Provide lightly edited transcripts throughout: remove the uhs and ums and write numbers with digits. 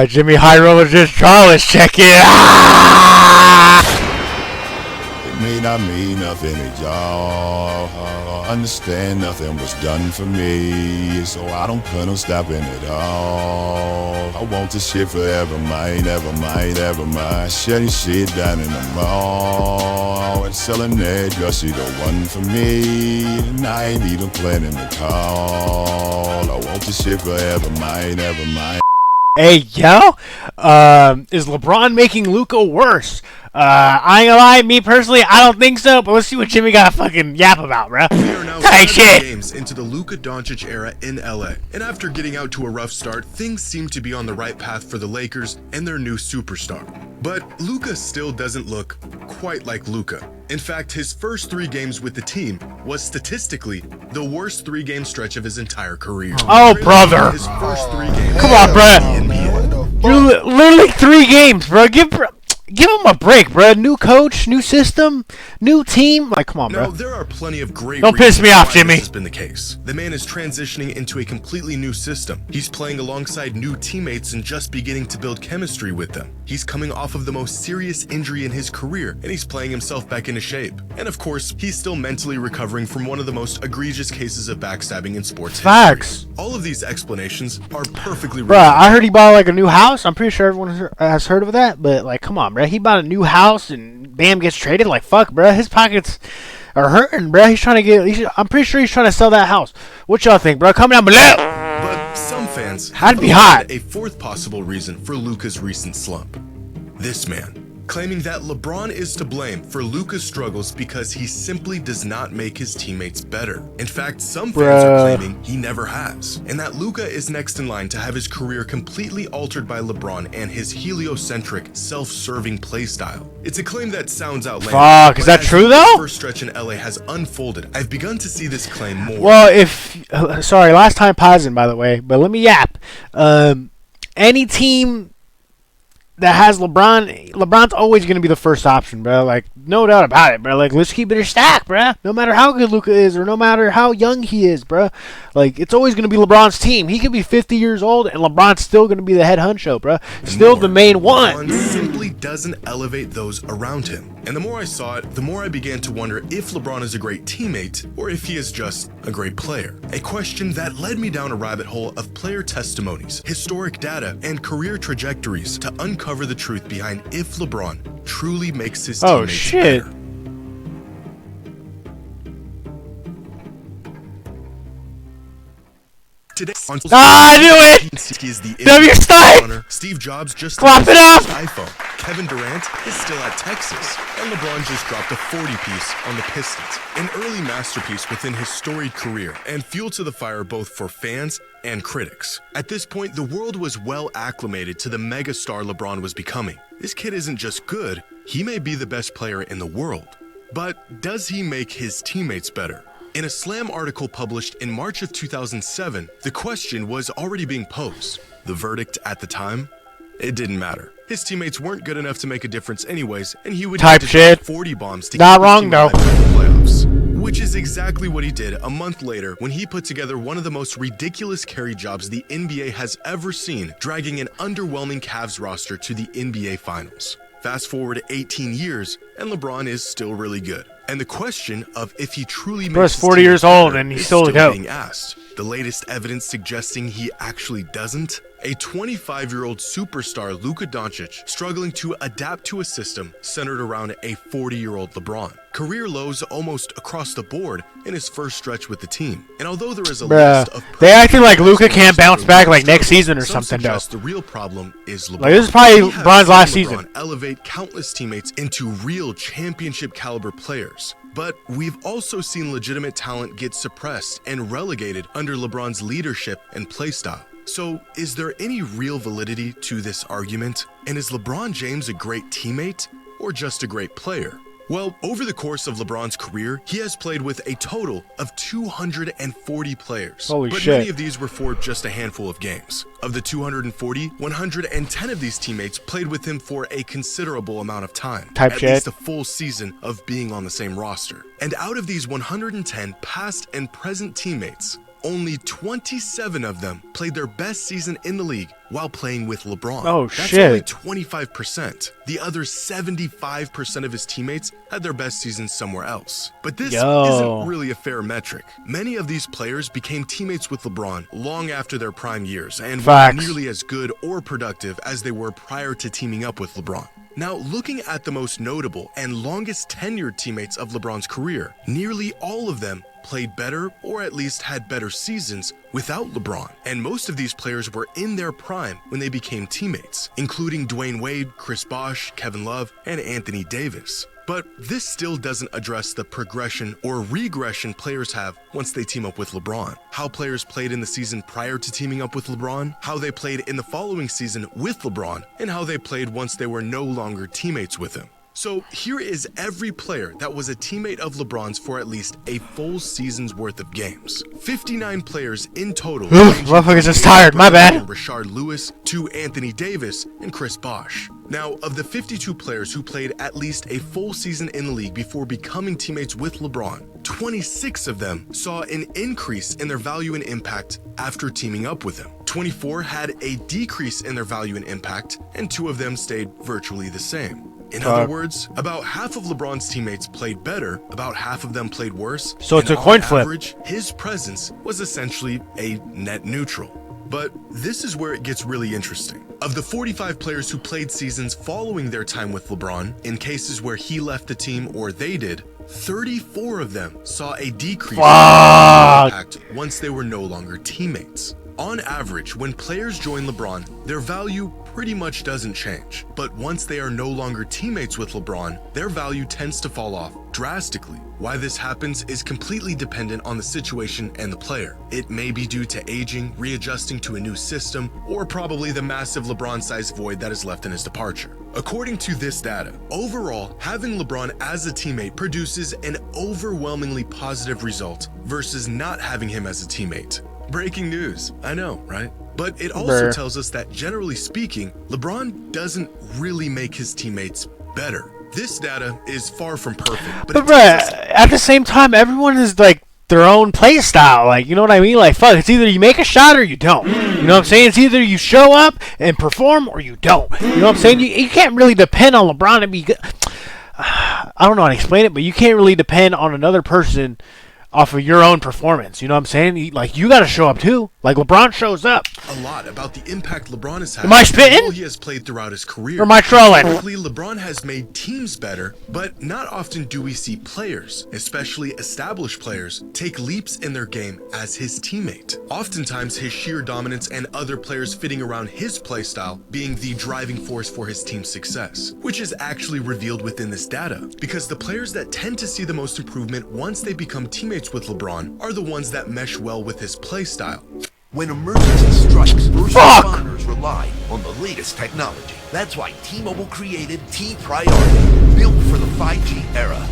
Jimmy High Roller just draw. Let's check it. It may not mean nothing to y'all. Understand nothing was done for me, so I don't plan on stopping at all. I want this shit forever, mine, ever mine, ever mine. Shutting shit down in the mall and selling that girl, she the one for me. And I ain't even planning to call. I want this shit forever, mine, ever mine. Hey, yo, is LeBron making Luka worse? I ain't gonna lie, me personally, I don't think so, but let's see what Jimmy got to fucking yap about, bro. We are now 7 games into the Luka Doncic era in LA, and after getting out to a rough start, things seem to be on the right path for the Lakers and their new superstar. But Luka still doesn't look quite like Luka. In fact, his first 3 games with the team was statistically the worst 3-game stretch of his entire career. Oh, brother. His first 3 games. Come on, bro. You're literally 3 games, bro. Give him a break, bro. New coach, new system, new team. Like, come on, bro. Now, there are plenty of great Don't piss me off, why Jimmy. This has been the case. The man is transitioning into a completely new system. He's playing alongside new teammates and just beginning to build chemistry with them. He's coming off of the most serious injury in his career, and he's playing himself back into shape. And of course, he's still mentally recovering from one of the most egregious cases of backstabbing in sports Facts. history. All of these explanations are perfectly Bro, reasonable. I heard he bought like a new house. I'm pretty sure everyone has heard of that. But like, come on, bro. He bought a new house and bam, gets traded. Like, fuck, bro. His pockets are hurting, bro. He's trying to get. I'm pretty sure he's trying to sell that house. What y'all think, bro? Comment down below. But some fans I'd be have hot. a fourth possible reason for Luka's recent slump. This man, claiming that LeBron is to blame for Luka's struggles because he simply does not make his teammates better. In fact, some fans are claiming he never has, and that Luka is next in line to have his career completely altered by LeBron and his heliocentric, self-serving playstyle. It's a claim that sounds outlandish. Fuck, is that true though? The first stretch in LA has unfolded. I've begun to see this claim more. Well, sorry, last time pausing, by the way, but let me yap. Any team that has LeBron's always going to be the first option, bro. Like, no doubt about it, bro. Like, let's keep it a stack, bro. No matter how good Luka is or no matter how young he is, bro. Like, it's always going to be LeBron's team. He could be 50 years old and LeBron's still going to be the head honcho, bro. Still the main one. LeBron simply doesn't elevate those around him. And the more I saw it, the more I began to wonder if LeBron is a great teammate or if he is just a great player. A question that led me down a rabbit hole of player testimonies, historic data, and career trajectories to uncover the truth behind if LeBron truly makes his teammates better. Today I knew it! He is the W Stein! Steve Jobs just clap it up! iPhone. Kevin Durant is still at Texas, and LeBron just dropped a 40-piece on the Pistons. An early masterpiece within his storied career, and fuel to the fire both for fans and critics. At this point, the world was well acclimated to the megastar LeBron was becoming. This kid isn't just good, he may be the best player in the world. But does he make his teammates better? In a Slam article published in March of 2007, the question was already being posed. The verdict at the time? It didn't matter. His teammates weren't good enough to make a difference anyways, and he would type need to shit. drop 40 bombs to Not keep wrong, his team though. alive in the playoffs. Which is exactly what he did a month later when he put together one of the most ridiculous carry jobs the NBA has ever seen, dragging an underwhelming Cavs roster to the NBA Finals. Fast forward 18 years, and LeBron is still really good. And the question of if he truly makes his 40 years teammates old better and he's is still the GOAT. being asked. The latest evidence suggesting he actually doesn't? A 25-year-old superstar Luka Doncic struggling to adapt to a system centered around a 40-year-old LeBron. Career lows almost across the board in his first stretch with the team. And although there is a list of they acting like Luka perfect can't bounce back like next struggles, season or some something, though. suggest the real problem is LeBron. Like, this is probably We have LeBron's seen last LeBron season. elevate countless teammates into real championship caliber players. But we've also seen legitimate talent get suppressed and relegated under LeBron's leadership and playstyle. So, is there any real validity to this argument? And is LeBron James a great teammate or just a great player? Well, over the course of LeBron's career, he has played with a total of 240 players. Holy but shit. many of these were for just a handful of games. Of the 240, 110 of these teammates played with him for a considerable amount of time. Type at shit. least a full season of being on the same roster. And out of these 110 past and present teammates, only 27 of them played their best season in the league while playing with LeBron. Oh, That's shit. only 25%. The other 75% of his teammates had their best seasons somewhere else. But this isn't really a fair metric. Many of these players became teammates with LeBron long after their prime years and Facts. were nearly as good or productive as they were prior to teaming up with LeBron. Now, looking at the most notable and longest tenured teammates of LeBron's career, nearly all of them played better or at least had better seasons without LeBron. And most of these players were in their prime when they became teammates, including Dwayne Wade, Chris Bosh, Kevin Love, and Anthony Davis. But this still doesn't address the progression or regression players have once they team up with LeBron. How players played in the season prior to teaming up with LeBron, how they played in the following season with LeBron, and how they played once they were no longer teammates with him. So here is every player that was a teammate of LeBron's for at least a full season's worth of games. 59 players in total. Motherfuckers just tired, my bad. Rashard Lewis to Anthony Davis and Chris Bosh. Now, of the 52 players who played at least a full season in the league before becoming teammates with LeBron, 26 of them saw an increase in their value and impact after teaming up with him. 24 had a decrease in their value and impact, and 2 of them stayed virtually the same. In other words, about half of LeBron's teammates played better, about half of them played worse. So it's a coin flip. On average, his presence was essentially a net neutral. But this is where it gets really interesting. Of the 45 players who played seasons following their time with LeBron, in cases where he left the team or they did, 34 of them saw a decrease in impact once they were no longer teammates. On average, when players join LeBron, their value pretty much doesn't change. But once they are no longer teammates with LeBron, their value tends to fall off drastically. Why this happens is completely dependent on the situation and the player. It may be due to aging, readjusting to a new system, or probably the massive LeBron-sized void that is left in his departure. According to this data, overall, having LeBron as a teammate produces an overwhelmingly positive result versus not having him as a teammate. Breaking news, I know, right? But it also tells us that, generally speaking, LeBron doesn't really make his teammates better. This data is far from perfect, but at the same time, everyone is like their own play style. Like, you know what I mean? Like, fuck, it's either you make a shot or you don't. You know what I'm saying? It's either you show up and perform or you don't. You know what I'm saying? You can't really depend on LeBron to be good. I don't know how to explain it, but you can't really depend on another person off of your own performance. You know what I'm saying? You got to show up too. Like, LeBron shows up. A lot about the impact LeBron has had. Am I spitting? He has played throughout his career. Or am I trolling? Typically, LeBron has made teams better, but not often do we see players, especially established players, take leaps in their game as his teammate. Oftentimes, his sheer dominance and other players fitting around his playstyle being the driving force for his team's success, which is actually revealed within this data, because the players that tend to see the most improvement once they become teammates with LeBron are the ones that mesh well with his playstyle. When emergency strikes, first responders rely on the latest technology. That's why T-Mobile created T-Priority, built for the 5G era.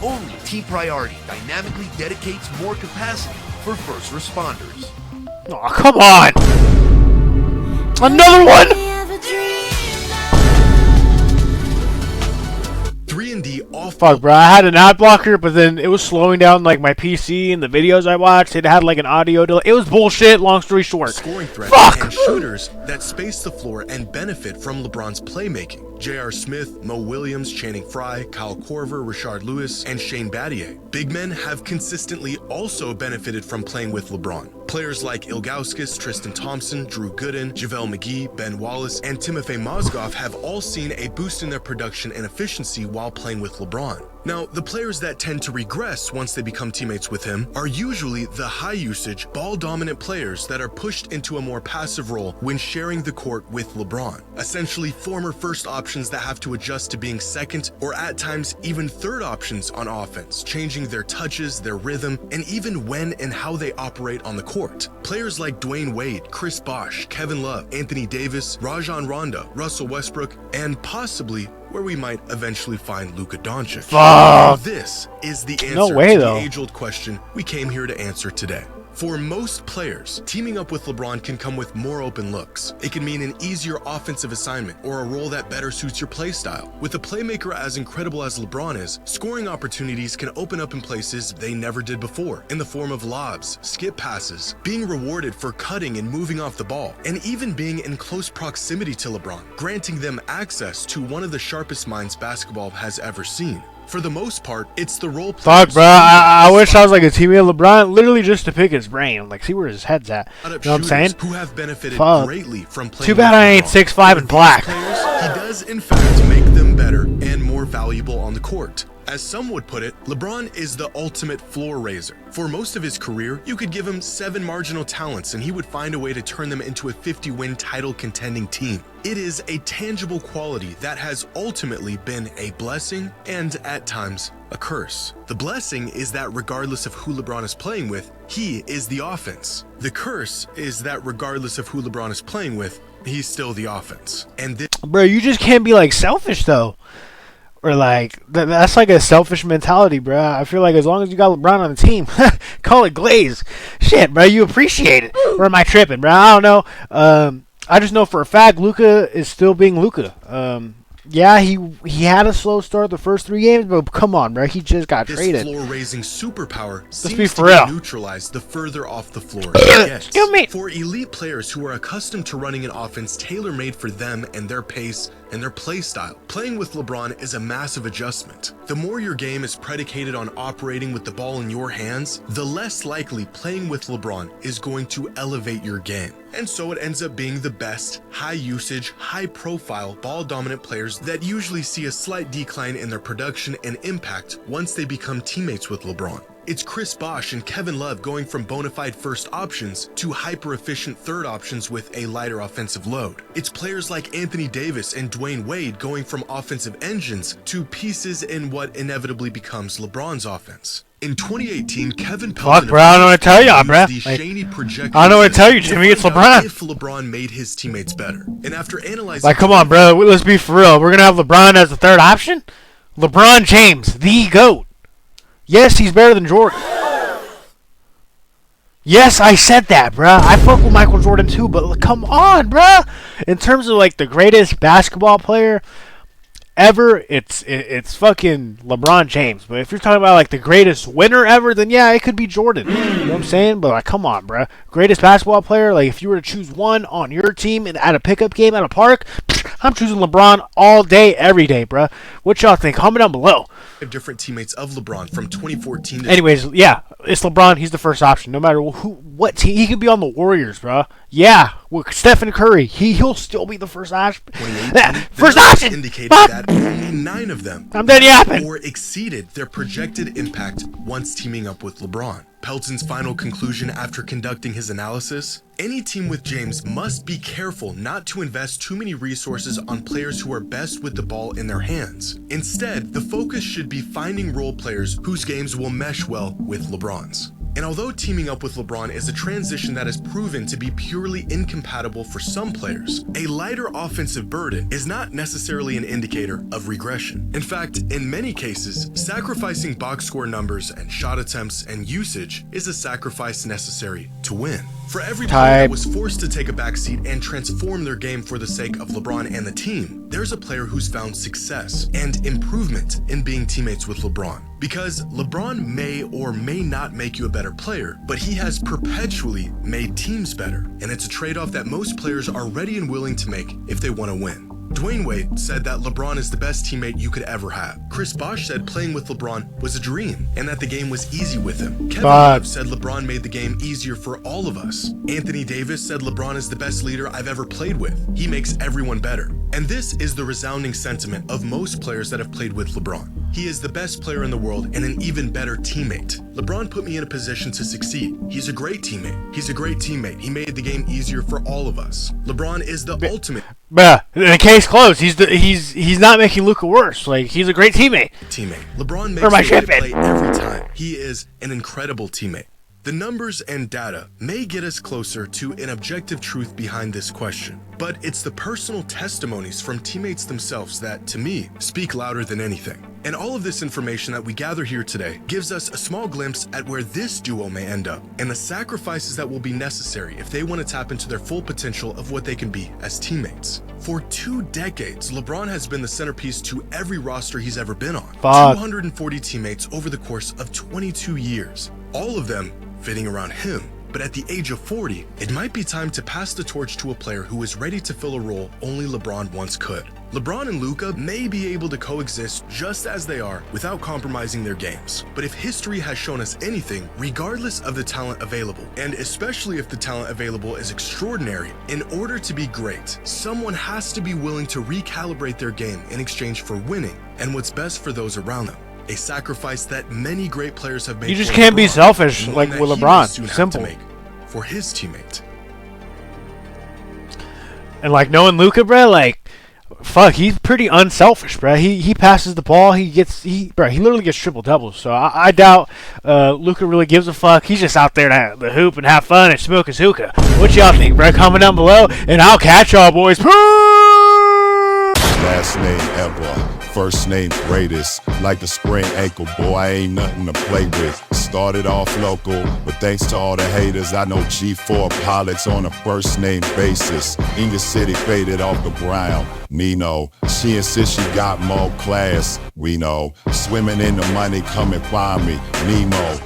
Only T-Priority dynamically dedicates more capacity for first responders. Oh, come on! Another one! 3&D off. Fuck, bro. I had an ad blocker, but then it was slowing down like my PC and the videos I watched. It had like an audio delay. It was bullshit. Long story short. Scoring threats Fuck! And shooters that space the floor and benefit from LeBron's playmaking. J.R. Smith, Mo Williams, Channing Frye, Kyle Korver, Rashard Lewis, and Shane Battier. Big men have consistently also benefited from playing with LeBron. Players like Ilgauskas, Tristan Thompson, Drew Gooden, JaVale McGee, Ben Wallace, and Timofey Mozgov have all seen a boost in their production and efficiency while playing with LeBron. Now, the players that tend to regress once they become teammates with him are usually the high-usage, ball-dominant players that are pushed into a more passive role when sharing the court with LeBron. Essentially, former first options that have to adjust to being second or at times even third options on offense, changing their touches, their rhythm, and even when and how they operate on the court. Players like Dwayne Wade, Chris Bosh, Kevin Love, Anthony Davis, Rajon Rondo, Russell Westbrook, and possibly where we might eventually find Luka Doncic. Fuck. This is the answer No way, to though. the age-old question we came here to answer today. For most players, teaming up with LeBron can come with more open looks. It can mean an easier offensive assignment or a role that better suits your playstyle. With a playmaker as incredible as LeBron is, scoring opportunities can open up in places they never did before, in the form of lobs, skip passes, being rewarded for cutting and moving off the ball, and even being in close proximity to LeBron, granting them access to one of the sharpest minds basketball has ever seen. For the most part, it's the role players. Fuck, bro. I wish I was like a teammate of LeBron, literally just to pick his brain, like see where his head's at. You know what I'm saying? Who have benefited Fuck. greatly from playing. Too bad I ain't 6'5" and black. Players, he does in fact make them better and more valuable on the court. As some would put it, LeBron is the ultimate floor raiser. For most of his career, you could give him 7 marginal talents and he would find a way to turn them into a 50-win title contending team. It is a tangible quality that has ultimately been a blessing and, at times, a curse. The blessing is that regardless of who LeBron is playing with, he is the offense. The curse is that regardless of who LeBron is playing with, he's still the offense. And this, Bro, you just can't be like selfish though. Or like that's like a selfish mentality, bro. I feel like as long as you got LeBron on the team, call it glaze. Shit, bro, you appreciate it. Or am I tripping, bro? I don't know. I just know for a fact Luka is still being Luka. Yeah, he had a slow start the first 3 games, but come on, bro, he just got traded. This floor-raising superpower seems be to for real. be neutralized the further off the floor it gets. Excuse me. For elite players who are accustomed to running an offense tailor-made for them and their pace and their play style, playing with LeBron is a massive adjustment. The more your game is predicated on operating with the ball in your hands, the less likely playing with LeBron is going to elevate your game. And so it ends up being the best, high-usage, high-profile, ball-dominant players that usually see a slight decline in their production and impact once they become teammates with LeBron. It's Chris Bosh and Kevin Love going from bona fide first options to hyper-efficient third options with a lighter offensive load. It's players like Anthony Davis and Dwayne Wade going from offensive engines to pieces in what inevitably becomes LeBron's offense. In 2018, Kevin Pelton Fuck, bro, I don't know what to tell y'all, bro. used the Like, Shaney projector I don't know what to tell you, to Jimmy. It's find out LeBron. if LeBron made his teammates better. And after analyzing, Like, come on, bro. Let's be for real. We're gonna have LeBron as the third option. LeBron James, the GOAT. Yes, he's better than Jordan. Yes, I said that, bruh. I fuck with Michael Jordan too, but come on, bruh. In terms of like the greatest basketball player ever, it's fucking LeBron James. But if you're talking about like the greatest winner ever, then yeah, it could be Jordan. You know what I'm saying? But like, come on, bruh. Greatest basketball player, like if you were to choose one on your team and at a pickup game at a park, I'm choosing LeBron all day, every day, bruh. What y'all think? Comment down below. different teammates of LeBron from 2014 to Anyways, yeah, it's LeBron. He's the first option, no matter what team. He could be on the Warriors, bro. Yeah, with Stephen Curry, he'll still be the first option. 2018. First The numbers option. indicated Fuck. that only 9 of them I'm done yapping. or exceeded their projected impact once teaming up with LeBron. Pelton's final conclusion after conducting his analysis: any team with James must be careful not to invest too many resources on players who are best with the ball in their hands. Instead, the focus should be finding role players whose games will mesh well with LeBron's. And although teaming up with LeBron is a transition that has proven to be purely incompatible for some players, a lighter offensive burden is not necessarily an indicator of regression. In fact, in many cases, sacrificing box score numbers and shot attempts and usage is a sacrifice necessary to win. For every player that was forced to take a backseat and transform their game for the sake of LeBron and the team, there's a player who's found success and improvement in being teammates with LeBron. Because LeBron may or may not make you a better player, but he has perpetually made teams better. And it's a trade-off that most players are ready and willing to make if they want to win. Dwayne Wade said that LeBron is the best teammate you could ever have. Chris Bosh said playing with LeBron was a dream and that the game was easy with him. Kevin Love said LeBron made the game easier for all of us. Anthony Davis said LeBron is the best leader I've ever played with. He makes everyone better. And this is the resounding sentiment of most players that have played with LeBron. He is the best player in the world and an even better teammate. LeBron put me in a position to succeed. He's a great teammate. He's a great teammate. He made the game easier for all of us. LeBron is the ultimate Bruh, the case closed. He's not making Luka worse. Like, he's a great teammate. LeBron makes the way to play every time. He is an incredible teammate. The numbers and data may get us closer to an objective truth behind this question, but it's the personal testimonies from teammates themselves that, to me, speak louder than anything. And all of this information that we gather here today gives us a small glimpse at where this duo may end up and the sacrifices that will be necessary if they want to tap into their full potential of what they can be as teammates. For 2 decades, LeBron has been the centerpiece to every roster he's ever been on. 240 teammates over the course of 22 years, all of them fitting around him. But at the age of 40, it might be time to pass the torch to a player who is ready to fill a role only LeBron once could. LeBron and Luka may be able to coexist just as they are without compromising their games. But if history has shown us anything, regardless of the talent available, and especially if the talent available is extraordinary, in order to be great, someone has to be willing to recalibrate their game in exchange for winning and what's best for those around them. A sacrifice that many great players have made. You just can't be selfish like with LeBron. Simple. Make for his teammate. And like knowing Luka, bro, like fuck, he's pretty unselfish, bro. He passes the ball, he literally gets triple doubles. So I doubt Luka really gives a fuck. He's just out there to hoop and have fun and smoke his hookah. What y'all think, bro? Comment down below, and I'll catch y'all boys. Last name ever, first name greatest. Like the sprained ankle, boy, I ain't nothing to play with. Started off local, but thanks to all the haters, I know G4 pilots on a first name basis. In the city, faded off the ground. Nino, she insists she got more class. We know, swimming in the money, come and find me. Nemo.